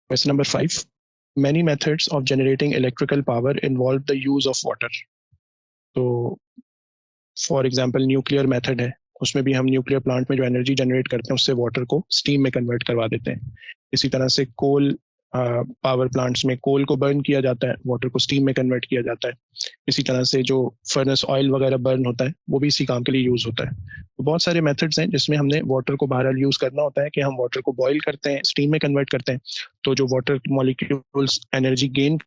Question number 5. Many methods of generating electrical power involve the use of water. तो for example nuclear method है, उसमें भी हम nuclear plant में जो एनर्जी जनरेट करते हैं उससे वाटर को स्टीम में कन्वर्ट करवा देते हैं. इसी तरह से कोल पावर प्लांट्स में कोल को बर्न किया जाता है, वाटर को स्टीम में कन्वर्ट किया जाता है. इसी तरह से जो फर्नेस ऑयल वगैरह बर्न होता है वो भी इसी काम के लिए यूज होता है. तो बहुत सारे मेथड्स हैं जिसमें हमने वाटर को बहरहाल यूज करना होता है कि हम वाटर को बॉईल करते हैं, स्टीम में कन्वर्ट करते हैं. तो जो वाटर मॉलिक्यूल्स एनर्जी गेन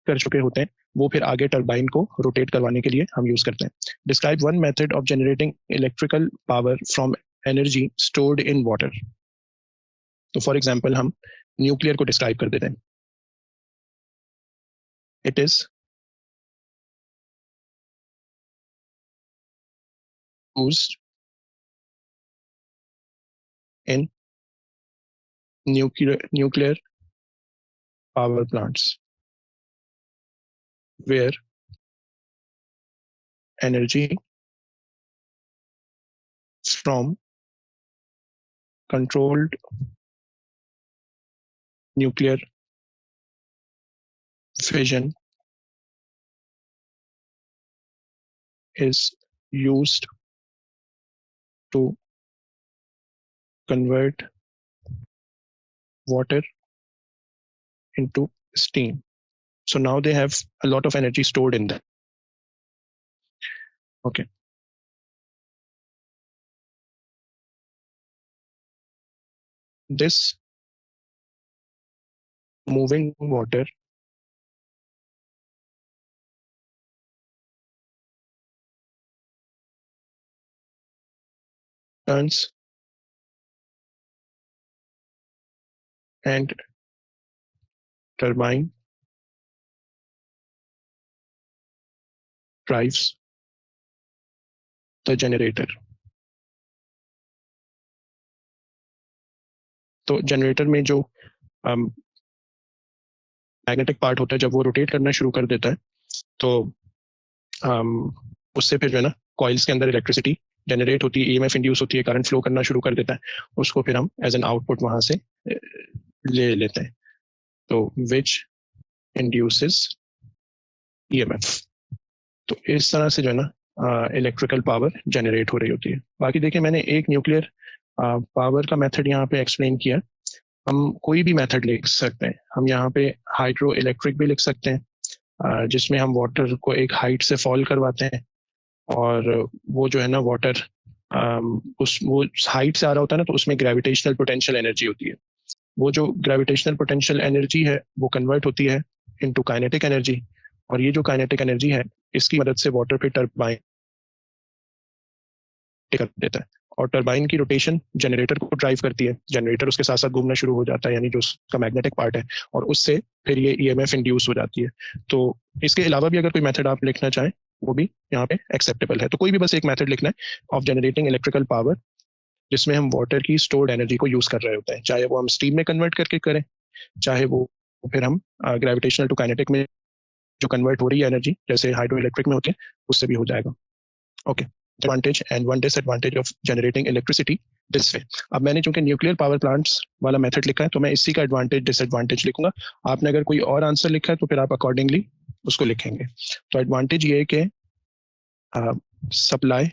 कर चुके होते हैं वो फिर आगे टरबाइन को रोटेट करवाने के लिए हम यूज करते हैं. Describe one method of generating electrical power from energy stored in water. तो फॉर एग्जाम्पल हम न्यूक्लियर को डिस्क्राइब कर देते हैं. It is used in nuclear power plants where energy from controlled nuclear fission is used to convert water into steam. So now they have a lot of energy stored in them. Okay. This moving water turns and turbine drives the generator. तो generator में जो magnetic part होता है जब वो rotate करना शुरू कर देता है तो उससे फिर जो है ना कॉइल्स के अंदर इलेक्ट्रिसिटी जनरेट होती है, ईएमएफ इंड्यूस होती है, करंट फ्लो करना शुरू कर देता है. उसको फिर हम एज एन आउटपुट वहां से ले लेते हैं. तो विच इंड्यूसेस ईएमएफ. तो इस तरह से जो है ना इलेक्ट्रिकल पावर जनरेट हो रही होती है. बाकी देखिए मैंने एक न्यूक्लियर पावर का मेथड यहाँ पे एक्सप्लेन किया. हम कोई भी मेथड लिख सकते हैं. हम यहाँ पे हाइड्रो इलेक्ट्रिक भी लिख सकते हैं जिसमें हम वाटर को एक हाइट से फॉल करवाते हैं और वो जो है ना वाटर उस वो हाइट से आ रहा होता है ना तो उसमें ग्रेविटेशनल पोटेंशियल एनर्जी होती है. वो जो ग्रेविटेशनल पोटेंशियल एनर्जी है वो कन्वर्ट होती है इनटू काइनेटिक एनर्जी और ये जो काइनेटिक एनर्जी है इसकी मदद से वाटर पे टरबाइन कर देता है और टरबाइन की रोटेशन जनरेटर को ड्राइव करती है. जनरेटर उसके साथ साथ घूमना शुरू हो जाता है यानी जो उसका मैग्नेटिक पार्ट है और उससे फिर ये ईएमएफ इंड्यूस हो जाती है. तो इसके अलावा भी अगर कोई मेथड आप लिखना चाहें वो भी यहाँ पे एक्सेप्टेबल है. तो कोई भी बस एक मेथड लिखना है ऑफ जनरेटिंग इलेक्ट्रिकल पावर जिसमें हम वाटर की स्टोर्ड एनर्जी को यूज कर रहे होते हैं, चाहे वो हम स्टीम में कन्वर्ट करके करें चाहे वो फिर हम ग्रेविटेशनल टू काइनेटिक में जो कन्वर्ट हो रही है एनर्जी जैसे हाइड्रो इलेक्ट्रिक में होती है उससे भी हो जाएगा. Okay. advantage and one disadvantage of generating electricity this way. अब मैंने चूंकि न्यूक्लियर पावर प्लांट्स वाला मेथड लिखा है तो मैं इसी का एडवांटेज डिसएडवांटेज लिखूंगा. आपने अगर कोई और आंसर लिखा है तो फिर आप अकॉर्डिंगली उसको लिखेंगे. तो एडवांटेज ये है कि supply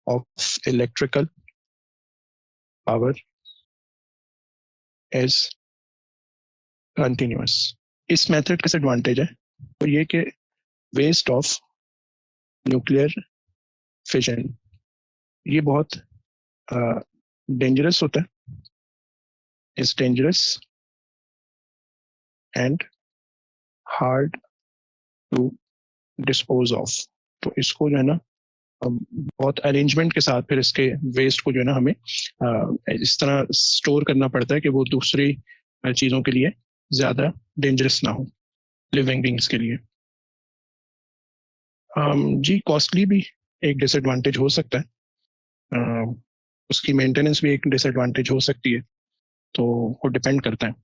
of electrical power is continuous. इस मेथड का एडवांटेज है तो ये कि वेस्ट ऑफ न्यूक्लियर फिशन ये बहुत डेंजरस होता है. Is dangerous and hard to dispose of. तो इसको जो है ना बहुत अरेंजमेंट के साथ फिर इसके वेस्ट को जो है ना हमें इस तरह स्टोर करना पड़ता है कि वो दूसरी चीजों के लिए ज्यादा डेंजरस ना हो लिविंग बींग्स के लिए. जी कॉस्टली भी एक डिसएडवांटेज हो सकता है. उसकी मेंटेनेंस भी एक डिसएडवांटेज हो सकती है. तो वो डिपेंड करता है.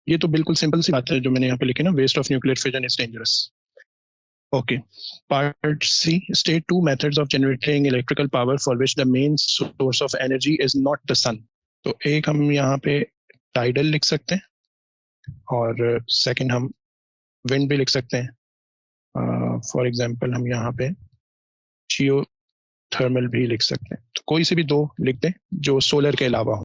ये तो बिल्कुल सिंपल सी बात है जो मैंने यहाँ पे लिखी ना, waste of nuclear fission is dangerous. Okay. Part C. State 2 methods of generating electrical power for which the main source of energy is not the sun. तो एक हम यहाँ पे टाइडल लिख सकते हैं, और सेकंड हम विंड भी लिख सकते हैं। फॉर एग्जांपल हम यहाँ पे जियो थर्मल भी लिख सकते हैं। तो कोई से भी दो लिख दें जो सोलर के अलावा हो।